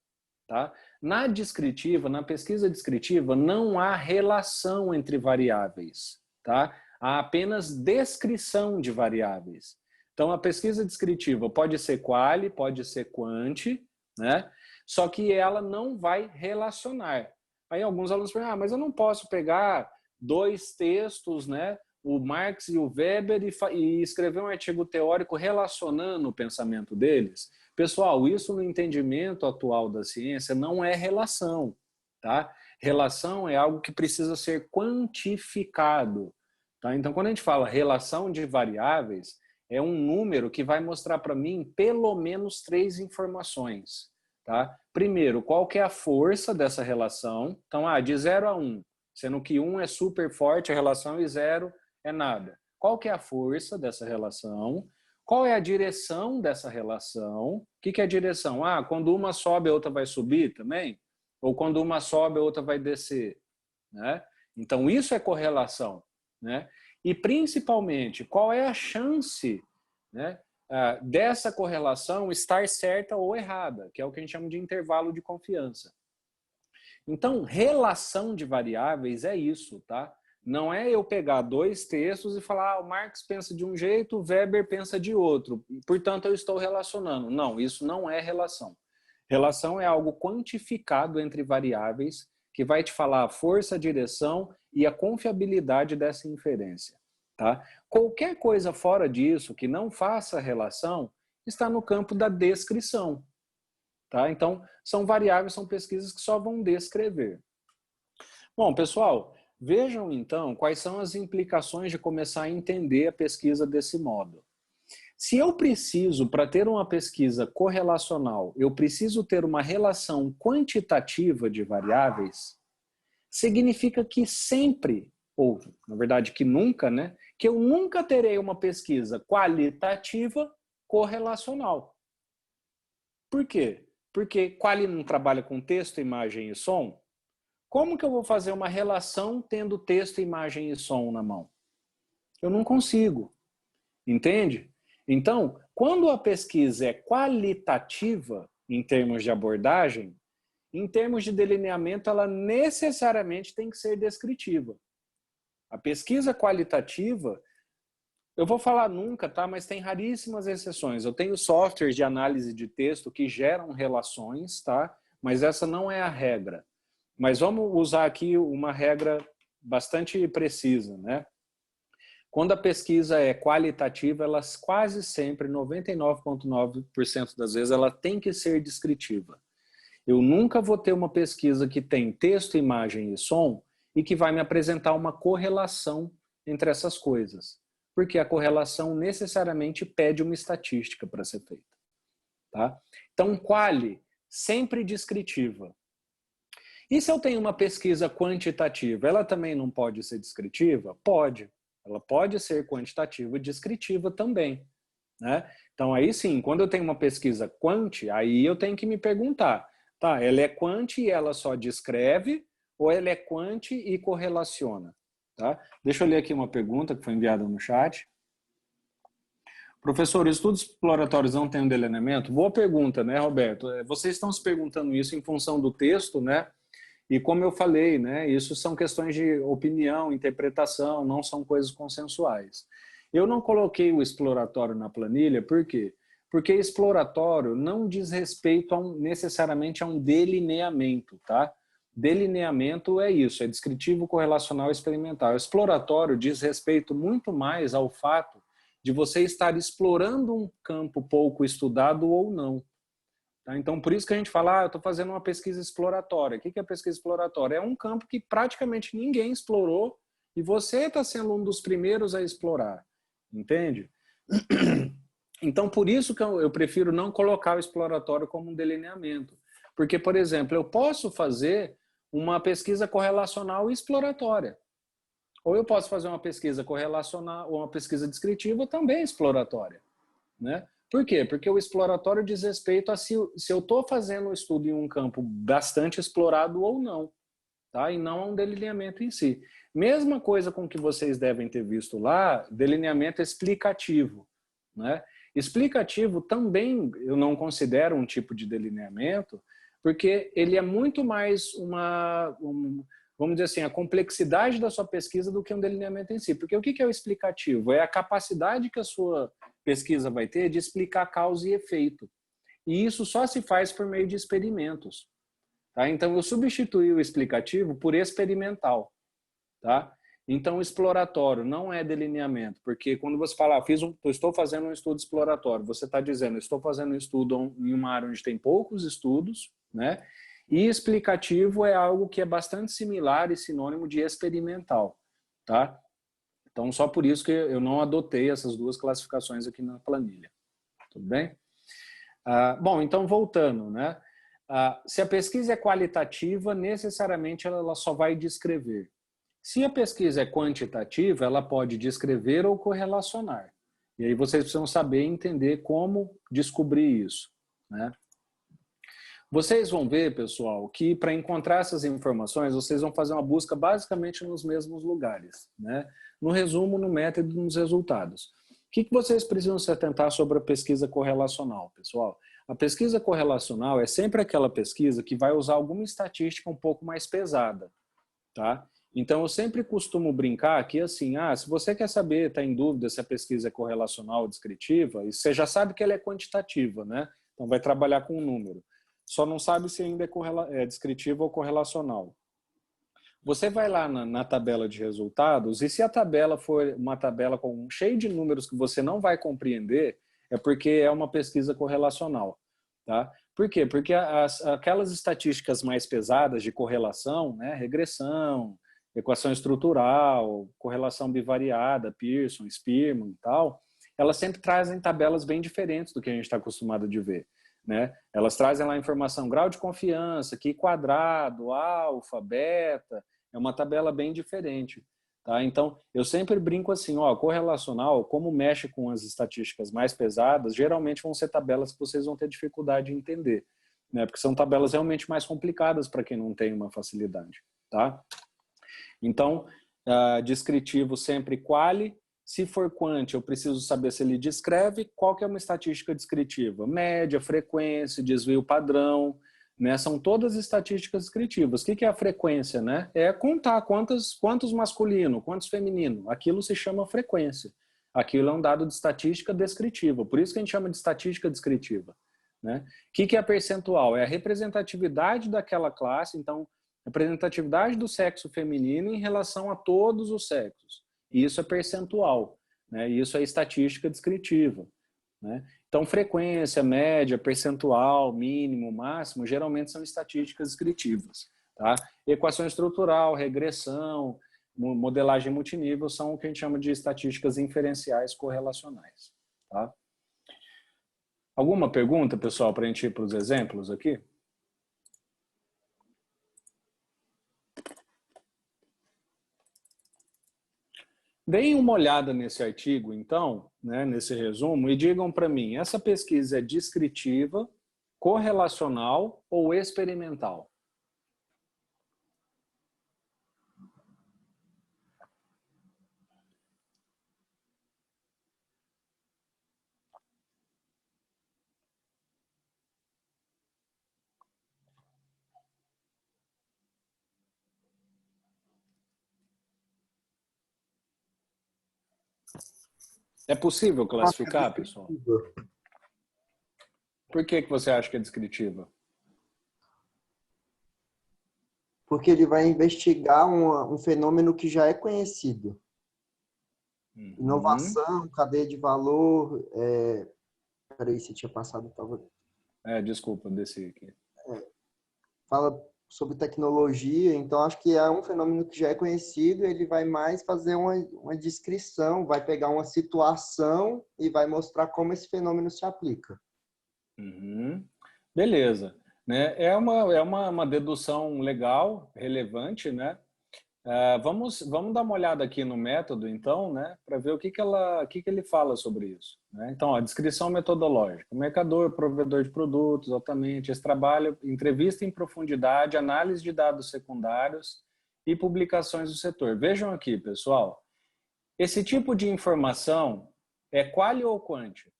Tá? Na descritiva, na pesquisa descritiva, não há relação entre variáveis. Tá? Há apenas descrição de variáveis. Então, a pesquisa descritiva pode ser quali, pode ser quanti, né? Só que ela não vai relacionar. Aí alguns alunos falam, mas eu não posso pegar 2 textos, né? O Marx e o Weber, e escrever um artigo teórico relacionando o pensamento deles. Pessoal, isso no entendimento atual da ciência não é relação. Tá? Relação é algo que precisa ser quantificado. Tá? Então, quando a gente fala relação de variáveis, é um número que vai mostrar para mim pelo menos 3 informações. Tá? Primeiro, qual que é a força dessa relação? Então, de 0 a 1, sendo que 1 é super forte a relação e 0 é nada. Qual que é a força dessa relação? Qual é a direção dessa relação? O que é a direção? Quando uma sobe, a outra vai subir também? Ou quando uma sobe, a outra vai descer? Né? Então, isso é correlação. Né? E, principalmente, qual é a chance, né, dessa correlação estar certa ou errada, que é o que a gente chama de intervalo de confiança. Então, relação de variáveis é isso, tá? Não é eu pegar 2 textos e falar, o Marx pensa de um jeito, o Weber pensa de outro, portanto eu estou relacionando. Não, isso não é relação. Relação é algo quantificado entre variáveis que vai te falar a força, a direção e a confiabilidade dessa inferência. Tá? Qualquer coisa fora disso que não faça relação está no campo da descrição. Tá? Então, são variáveis, são pesquisas que só vão descrever. Bom, pessoal, vejam então quais são as implicações de começar a entender a pesquisa desse modo. Se eu preciso, para ter uma pesquisa correlacional, eu preciso ter uma relação quantitativa de variáveis, significa que sempre, ou na verdade que nunca, né, que eu nunca terei uma pesquisa qualitativa correlacional. Por quê? Porque quali não trabalha com texto, imagem e som. Como que eu vou fazer uma relação tendo texto, imagem e som na mão? Eu não consigo. Entende? Então, quando a pesquisa é qualitativa, em termos de abordagem, em termos de delineamento, ela necessariamente tem que ser descritiva. A pesquisa qualitativa, eu vou falar nunca, tá? Mas tem raríssimas exceções. Eu tenho softwares de análise de texto que geram relações, tá? Mas essa não é a regra. Mas vamos usar aqui uma regra bastante precisa, né? Quando a pesquisa é qualitativa, ela quase sempre, 99,9% das vezes, ela tem que ser descritiva. Eu nunca vou ter uma pesquisa que tem texto, imagem e som e que vai me apresentar uma correlação entre essas coisas. porque a correlação necessariamente pede uma estatística para ser feita. Tá? Então, quali, sempre descritiva. E se eu tenho uma pesquisa quantitativa, ela também não pode ser descritiva? Pode. Ela pode ser quantitativa e descritiva também. Né? Então, aí sim, quando eu tenho uma pesquisa quant, aí eu tenho que me perguntar, tá, ela é quant e ela só descreve, ou ela é quant e correlaciona? Tá? Deixa eu ler aqui uma pergunta que foi enviada no chat. Professor, estudos exploratórios não têm um delineamento? Boa pergunta, né, Roberto? Vocês estão se perguntando isso em função do texto, né? E como eu falei, né, isso são questões de opinião, interpretação, não são coisas consensuais. Eu não coloquei o exploratório na planilha, por quê? Porque exploratório não diz respeito necessariamente a um delineamento, tá? Delineamento é isso, é descritivo, correlacional, experimental. Exploratório diz respeito muito mais ao fato de você estar explorando um campo pouco estudado ou não. Tá? Então, por isso que a gente fala, eu estou fazendo uma pesquisa exploratória. O que é pesquisa exploratória? É um campo que praticamente ninguém explorou e você está sendo um dos primeiros a explorar. Entende? Então, por isso que eu prefiro não colocar o exploratório como um delineamento. Porque, por exemplo, eu posso fazer uma pesquisa correlacional e exploratória. Ou eu posso fazer uma pesquisa correlacional ou uma pesquisa descritiva também exploratória. Né? Por quê? Porque o exploratório diz respeito a se eu estou fazendo um estudo em um campo bastante explorado ou não. Tá? E não a um delineamento em si. Mesma coisa com que vocês devem ter visto lá, delineamento explicativo. Né? Explicativo também eu não considero um tipo de delineamento, porque ele é muito mais vamos dizer assim, a complexidade da sua pesquisa do que um delineamento em si. Porque o que é o explicativo? É a capacidade que a sua pesquisa vai ter de explicar causa e efeito. E isso só se faz por meio de experimentos. Tá? Então, eu substituí o explicativo por experimental. Tá? Então, exploratório não é delineamento, porque quando você fala, estou fazendo um estudo exploratório, você está dizendo, estou fazendo um estudo em uma área onde tem poucos estudos, né? E explicativo é algo que é bastante similar e sinônimo de experimental. Tá? Então, só por isso que eu não adotei essas duas classificações aqui na planilha. Tudo bem? Bom, então, voltando, né? Se a pesquisa é qualitativa, necessariamente ela só vai descrever. Se a pesquisa é quantitativa, ela pode descrever ou correlacionar. E aí vocês precisam saber e entender como descobrir isso. Né? Vocês vão ver, pessoal, que para encontrar essas informações, vocês vão fazer uma busca basicamente nos mesmos lugares. Né? No resumo, no método e nos resultados. O que vocês precisam se atentar sobre a pesquisa correlacional, pessoal? A pesquisa correlacional é sempre aquela pesquisa que vai usar alguma estatística um pouco mais pesada, tá? Então, eu sempre costumo brincar que, assim, se você quer saber, está em dúvida se a pesquisa é correlacional ou descritiva, e você já sabe que ela é quantitativa, né? Então, vai trabalhar com um número. Só não sabe se ainda é descritiva ou correlacional. Você vai lá na tabela de resultados, e se a tabela for uma tabela cheia de números que você não vai compreender, é porque é uma pesquisa correlacional. Tá? Por quê? Porque aquelas estatísticas mais pesadas de correlação, né, regressão, equação estrutural, correlação bivariada, Pearson, Spearman e tal, elas sempre trazem tabelas bem diferentes do que a gente está acostumado de ver. Né? Elas trazem lá a informação grau de confiança, Q quadrado, alfa, beta, é uma tabela bem diferente. Tá? Então, eu sempre brinco assim, correlacional, como mexe com as estatísticas mais pesadas, geralmente vão ser tabelas que vocês vão ter dificuldade de entender, né? Porque são tabelas realmente mais complicadas para quem não tem uma facilidade. Tá? Então, descritivo sempre quali. Se for quant, eu preciso saber se ele descreve. Qual que é uma estatística descritiva? Média, frequência, desvio padrão. Né? São todas estatísticas descritivas. O que é a frequência? Né? É contar quantos masculino, quantos feminino. Aquilo se chama frequência. Aquilo é um dado de estatística descritiva. Por isso que a gente chama de estatística descritiva. Né? O que é a percentual? É a representatividade daquela classe. Então, representatividade do sexo feminino em relação a todos os sexos. E isso é percentual. Né? E isso é estatística descritiva. Né? Então, frequência, média, percentual, mínimo, máximo, geralmente são estatísticas descritivas. Tá? Equação estrutural, regressão, modelagem multinível são o que a gente chama de estatísticas inferenciais correlacionais. Tá? Alguma pergunta, pessoal, para a gente ir para os exemplos aqui? Deem uma olhada nesse artigo, então, né, nesse resumo, e digam para mim, essa pesquisa é descritiva, correlacional ou experimental? É possível classificar, pessoal? Por que você acha que é descritiva? Porque ele vai investigar um fenômeno que já é conhecido. Inovação, cadeia de valor. Peraí, se tinha passado, tava. Desculpa, desci aqui. Fala sobre tecnologia, então acho que é um fenômeno que já é conhecido, ele vai mais fazer uma descrição, vai pegar uma situação e vai mostrar como esse fenômeno se aplica. Beleza. Né? É uma dedução legal, relevante, né? Vamos dar uma olhada aqui no método, então, né, para ver o que ele fala sobre isso. Né? Então, a descrição metodológica, mercador, provedor de produtos, altamente, esse trabalho, entrevista em profundidade, análise de dados secundários e publicações do setor. Vejam aqui, pessoal, esse tipo de informação é quali ou quanti?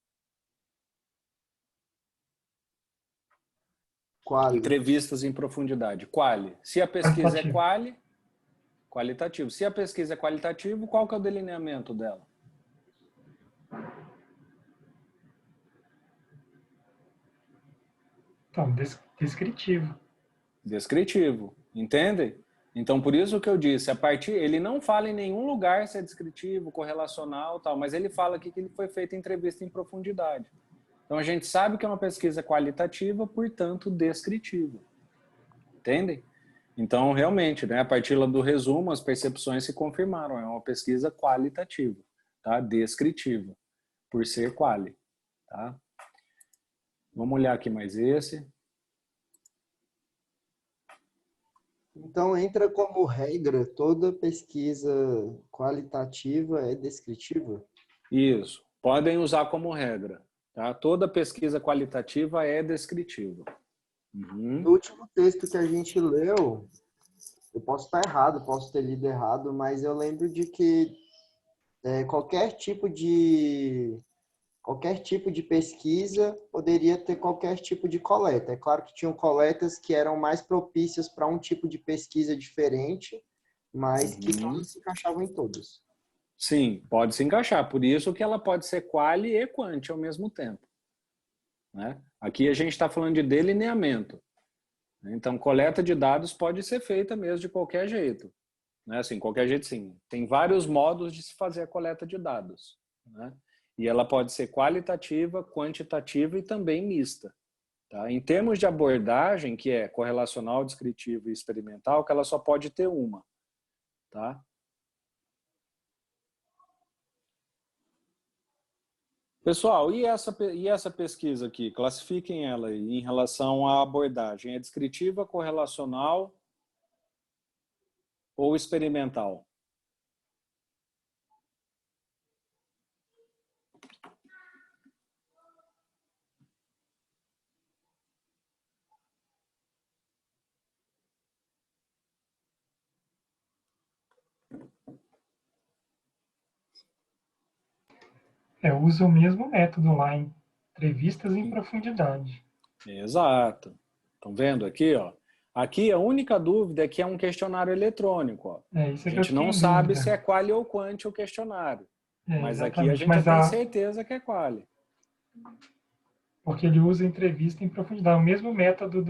Quali. Entrevistas em profundidade. Quali. Se a pesquisa é quali, qualitativo. Se a pesquisa é qualitativo, qual que é o delineamento dela? Então, descritivo. Descritivo. Entendem? Então, por isso que eu disse, ele não fala em nenhum lugar se é descritivo, correlacional, tal, mas ele fala aqui que ele foi feita entrevista em profundidade. Então, a gente sabe que é uma pesquisa qualitativa, portanto, descritiva. Entendem? Então, realmente, né, a partir do resumo, as percepções se confirmaram. É uma pesquisa qualitativa, tá? Descritiva, por ser quali. Tá? Vamos olhar aqui mais esse. Então, entra como regra, toda pesquisa qualitativa é descritiva? Isso. Podem usar como regra. Tá? Toda pesquisa qualitativa é descritiva. No último texto que a gente leu, eu posso estar errado, posso ter lido errado, mas eu lembro de que qualquer tipo de pesquisa poderia ter qualquer tipo de coleta. É claro que tinham coletas que eram mais propícias para um tipo de pesquisa diferente, mas que todas se encaixavam em todas. Sim, pode se encaixar. Por isso que ela pode ser quali e quanti ao mesmo tempo. Né? Aqui a gente está falando de delineamento. Então, coleta de dados pode ser feita mesmo de qualquer jeito. Né? Assim, qualquer jeito, sim. Tem vários modos de se fazer a coleta de dados. Né? E ela pode ser qualitativa, quantitativa e também mista. Tá? Em termos de abordagem, que é correlacional, descritiva e experimental, que ela só pode ter uma. Tá? Pessoal, e essa pesquisa aqui? Classifiquem ela aí em relação à abordagem. É descritiva, correlacional ou experimental? Usa o mesmo método lá em entrevistas em profundidade. Exato. Estão vendo aqui, ó? Aqui a única dúvida é que é um questionário eletrônico. Ó. Isso a gente não sabe se é quali ou quanti o questionário. Mas aqui a gente já tem certeza que é quali. Porque ele usa entrevista em profundidade, o mesmo método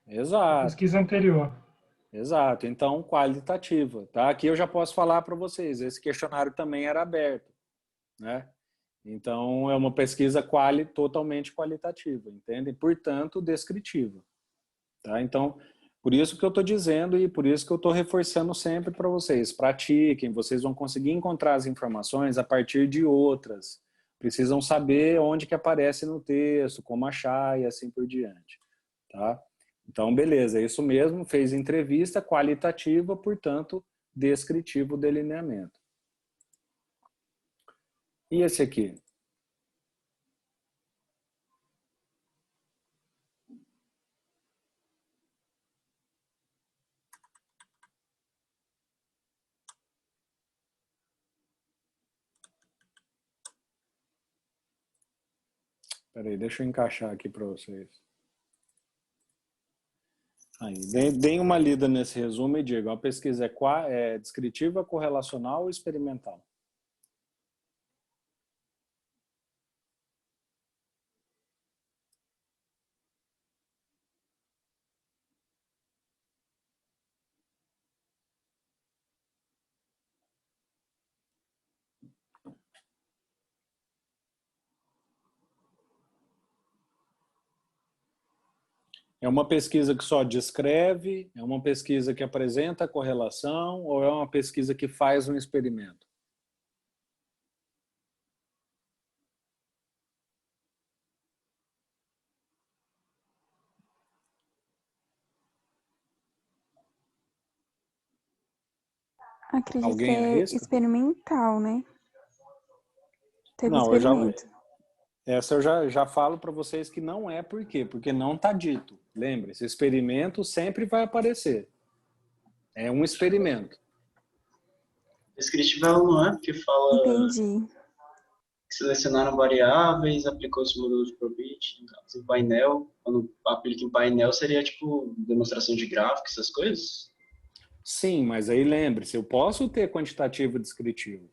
da pesquisa anterior. Exato. Então, qualitativa. Tá? Aqui eu já posso falar para vocês, esse questionário também era aberto. Né? Então, é uma pesquisa totalmente qualitativa, entendem? Portanto, descritiva. Tá? Então, Por isso que eu estou dizendo e por isso que eu estou reforçando sempre para vocês. Pratiquem, vocês vão conseguir encontrar as informações a partir de outras. Precisam saber onde que aparece no texto, como achar e assim por diante. Tá? Então, beleza, é isso mesmo. Fez entrevista qualitativa, portanto, descritivo delineamento. E esse aqui? Peraí, deixa eu encaixar aqui para vocês. Aí, deem uma lida nesse resumo e digam, a pesquisa é descritiva, correlacional ou experimental? É uma pesquisa que só descreve? É uma pesquisa que apresenta a correlação? Ou é uma pesquisa que faz um experimento? Acredito Alguém que é arrisca? experimental, né? Teve Não, experimento. essa eu já falo para vocês que não é por quê? Porque não está dito. Lembre-se, experimento sempre vai aparecer. É um experimento. Descritiva não é, porque fala Entendi. que selecionaram variáveis, aplicou esse modelo de probit, em painel. Quando aplica em painel, seria tipo demonstração de gráfico, essas coisas? Sim, mas aí lembre-se, eu posso ter quantitativo e descritivo.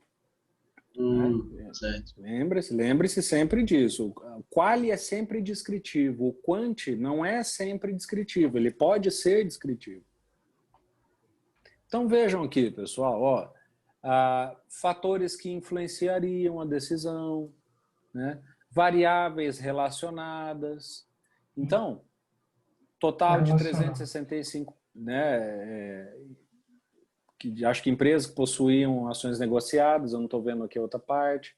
Certo. Lembre-se sempre disso. O quali é sempre descritivo, o quanti não é sempre descritivo, ele pode ser descritivo. Então vejam aqui, pessoal, ó, fatores que influenciariam a decisão, né? Variáveis relacionadas. Então, total de 365, né? Acho que empresas que possuíam ações negociadas, eu não estou vendo aqui a outra parte.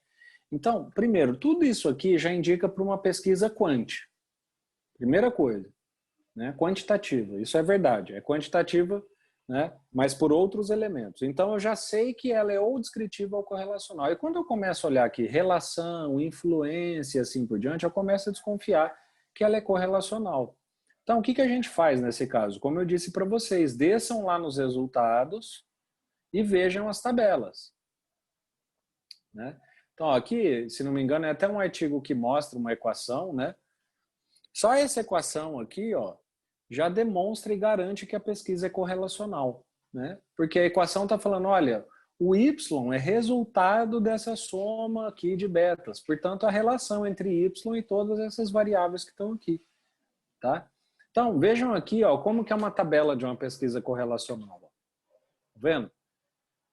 Então, primeiro, tudo isso aqui já indica para uma pesquisa quant. Primeira coisa, né? Quantitativa, isso é verdade, é quantitativa, né? Mas por outros elementos. Então, eu já sei que ela é ou descritiva ou correlacional. E quando eu começo a olhar aqui relação, influência, assim por diante, eu começo a desconfiar que ela é correlacional. Então, o que a gente faz nesse caso? Como eu disse para vocês, desçam lá nos resultados e vejam as tabelas, né? Então, aqui, se não me engano, é até um artigo que mostra uma equação, né? Só essa equação aqui, ó, já demonstra e garante que a pesquisa é correlacional, né? Porque a equação está falando, olha, o Y é resultado dessa soma aqui de betas, portanto, a relação entre Y e todas essas variáveis que estão aqui, tá? Então, vejam aqui, ó, como que é uma tabela de uma pesquisa correlacional. Ó. Tá vendo?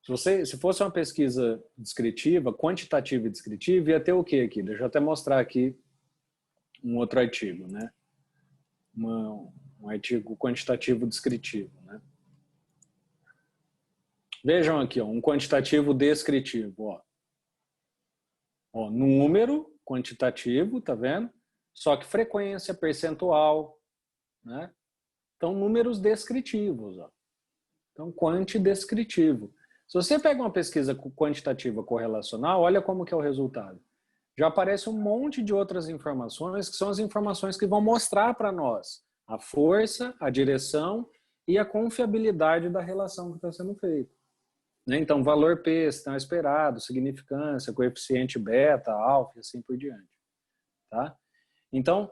Se fosse uma pesquisa descritiva, quantitativa e descritiva, ia ter o que aqui? Deixa eu até mostrar aqui um outro artigo, né? Um artigo quantitativo descritivo, né? Vejam aqui, ó, um quantitativo descritivo, ó. Ó, número quantitativo, tá vendo? Só que frequência, percentual, né? Então, números descritivos, ó. Então, quantidescritivo. Se você pega uma pesquisa quantitativa correlacional, olha como que é o resultado. Já aparece um monte de outras informações, que são as informações que vão mostrar para nós a força, a direção e a confiabilidade da relação que está sendo feita. Então, valor P, estão esperado, significância, coeficiente beta, alfa e assim por diante. Tá? Então,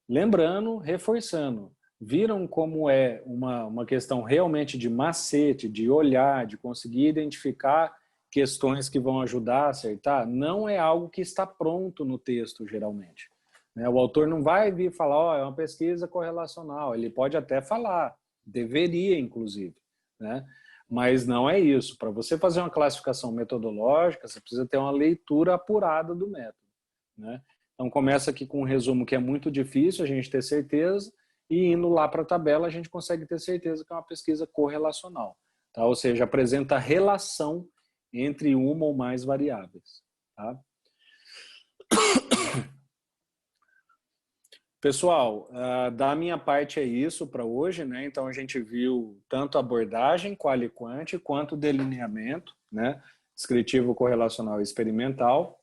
lembrando, reforçando, viram como é uma questão realmente de macete, de olhar, de conseguir identificar questões que vão ajudar a acertar? Não é algo que está pronto no texto, geralmente. O autor não vai vir falar, ó, é uma pesquisa correlacional. Ele pode até falar, deveria, inclusive, né? Mas não é isso. Para você fazer uma classificação metodológica, você precisa ter uma leitura apurada do método, né? Então, começa aqui com um resumo que é muito difícil a gente ter certeza, e indo lá para a tabela a gente consegue ter certeza que é uma pesquisa correlacional, tá? Ou seja, apresenta relação entre uma ou mais variáveis, tá? Pessoal, da minha parte é isso para hoje, né? Então a gente viu tanto abordagem, qual e quant, quanto delineamento, né? Descritivo, correlacional e experimental,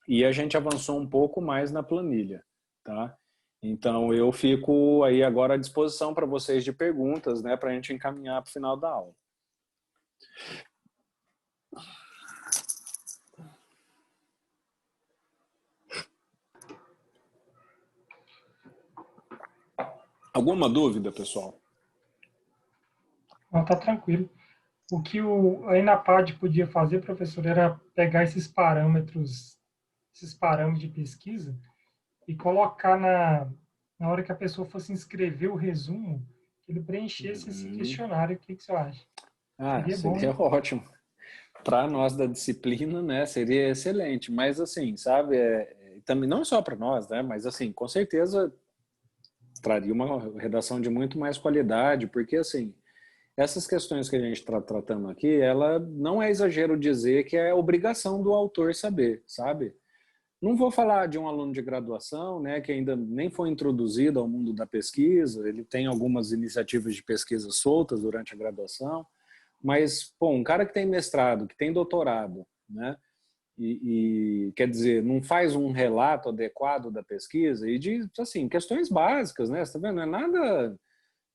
e a gente avançou um pouco mais na planilha, tá? Então eu fico aí agora à disposição para vocês de perguntas, né? Para a gente encaminhar para o final da aula. Alguma dúvida, pessoal? Não, tá tranquilo. O que a ENAPAD podia fazer, professor, era pegar esses parâmetros de pesquisa e colocar na hora que a pessoa fosse inscrever o resumo, que ele preenchesse esse questionário. O que você acha? Seria bom, ótimo. Para nós da disciplina, né, seria excelente. Mas assim, sabe, também não só para nós, né, mas assim, com certeza traria uma redação de muito mais qualidade, porque assim, essas questões que a gente está tratando aqui, ela não é exagero dizer que é obrigação do autor saber, sabe? Não vou falar de um aluno de graduação, né, que ainda nem foi introduzido ao mundo da pesquisa, ele tem algumas iniciativas de pesquisa soltas durante a graduação, mas, pô, um cara que tem mestrado, que tem doutorado, né, e quer dizer, não faz um relato adequado da pesquisa e de, assim, questões básicas, né, você tá vendo? Não é nada...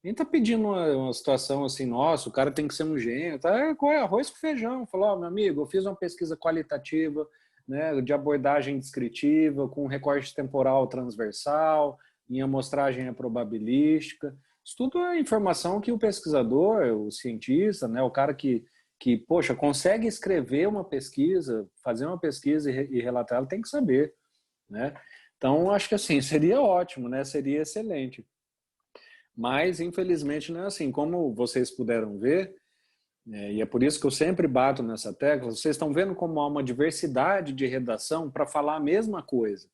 Nem tá pedindo uma situação assim, nossa, o cara tem que ser um gênio, tá? É arroz com feijão. Falou, meu amigo, eu fiz uma pesquisa qualitativa, né, de abordagem descritiva, com recorte temporal transversal, minha amostragem é probabilística. Isso tudo é informação que o pesquisador, o cientista, né, o cara que poxa, consegue escrever uma pesquisa, fazer uma pesquisa e relatar, ele tem que saber, né? Então, acho que assim, seria ótimo, né? Seria excelente. Mas, infelizmente, não é assim. Como vocês puderam ver, e é por isso que eu sempre bato nessa tecla, vocês estão vendo como há uma diversidade de redação para falar a mesma coisa,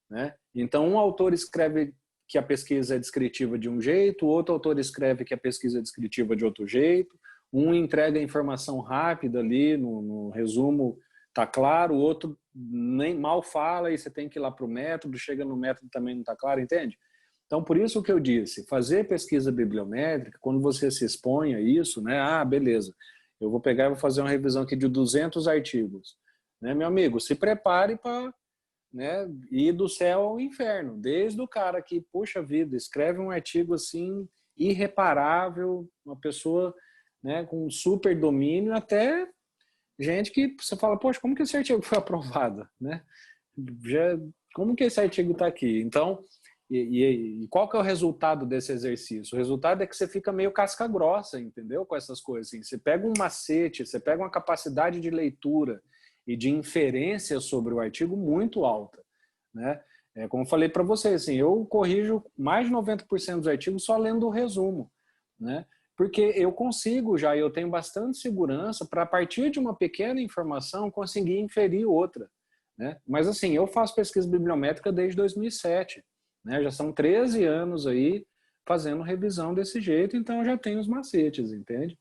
né? Então, um autor escreve que a pesquisa é descritiva de um jeito, outro autor escreve que a pesquisa é descritiva de outro jeito, um entrega a informação rápida ali, no resumo está claro, o outro nem mal fala e você tem que ir lá para o método, chega no método também não está claro, entende? Então, por isso que eu disse, fazer pesquisa bibliométrica, quando você se expõe a isso, né? Ah, beleza, eu vou pegar e vou fazer uma revisão aqui de 200 artigos. Né, meu amigo, se prepare para, né, ir do céu ao inferno. Desde o cara que, puxa vida, escreve um artigo assim, irreparável, uma pessoa, né, com super domínio, até gente que você fala, poxa, como que esse artigo foi aprovado? Né? Como que esse artigo está aqui? Então... E qual que é o resultado desse exercício? O resultado é que você fica meio casca grossa, entendeu? Com essas coisas. Assim. Você pega um macete, você pega uma capacidade de leitura e de inferência sobre o artigo muito alta. Né? Como eu falei para vocês, assim, eu corrijo mais de 90% dos artigos só lendo o resumo. Né? Porque eu consigo já, eu tenho bastante segurança para, a partir de uma pequena informação, conseguir inferir outra. Né? Mas assim, eu faço pesquisa bibliométrica desde 2007. Né? Já são 13 anos aí fazendo revisão desse jeito, então já tem os macetes, entende?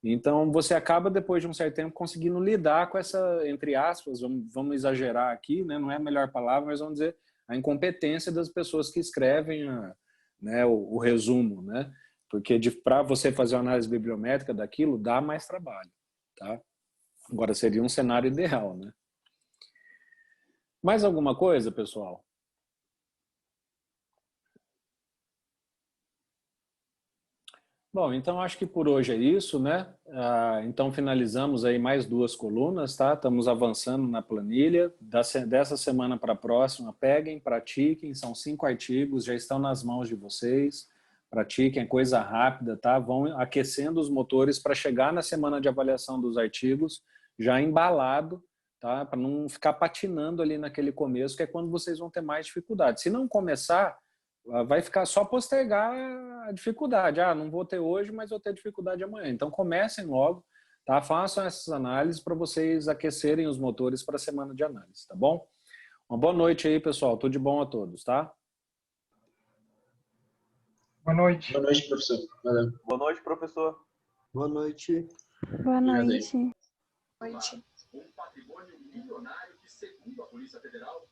Então você acaba, depois de um certo tempo, conseguindo lidar com essa, entre aspas, vamos exagerar aqui, né? Não é a melhor palavra, mas vamos dizer, a incompetência das pessoas que escrevem né, o resumo, né? Porque para você fazer uma análise bibliométrica daquilo, dá mais trabalho, tá? Agora seria um cenário ideal, né? Mais alguma coisa, pessoal? Bom, então acho que por hoje é isso, né? Então finalizamos aí mais 2 colunas, tá? Estamos avançando na planilha. Dessa semana para a próxima, peguem, pratiquem, são 5 artigos, já estão nas mãos de vocês. Pratiquem, é coisa rápida, tá? Vão aquecendo os motores para chegar na semana de avaliação dos artigos já embalado, tá? Para não ficar patinando ali naquele começo, que é quando vocês vão ter mais dificuldade. Se não começar, vai ficar só postergar a dificuldade. Ah, não vou ter hoje, mas vou ter dificuldade amanhã. Então comecem logo, tá? Façam essas análises para vocês aquecerem os motores para a semana de análise, tá bom? Uma boa noite aí, pessoal. Tudo de bom a todos, tá? Boa noite. Boa noite, professor. Valeu. Boa noite, professor. Boa noite. Boa Obrigado aí. noite. Noite. Um patrimônio milionário que, segundo a Polícia Federal,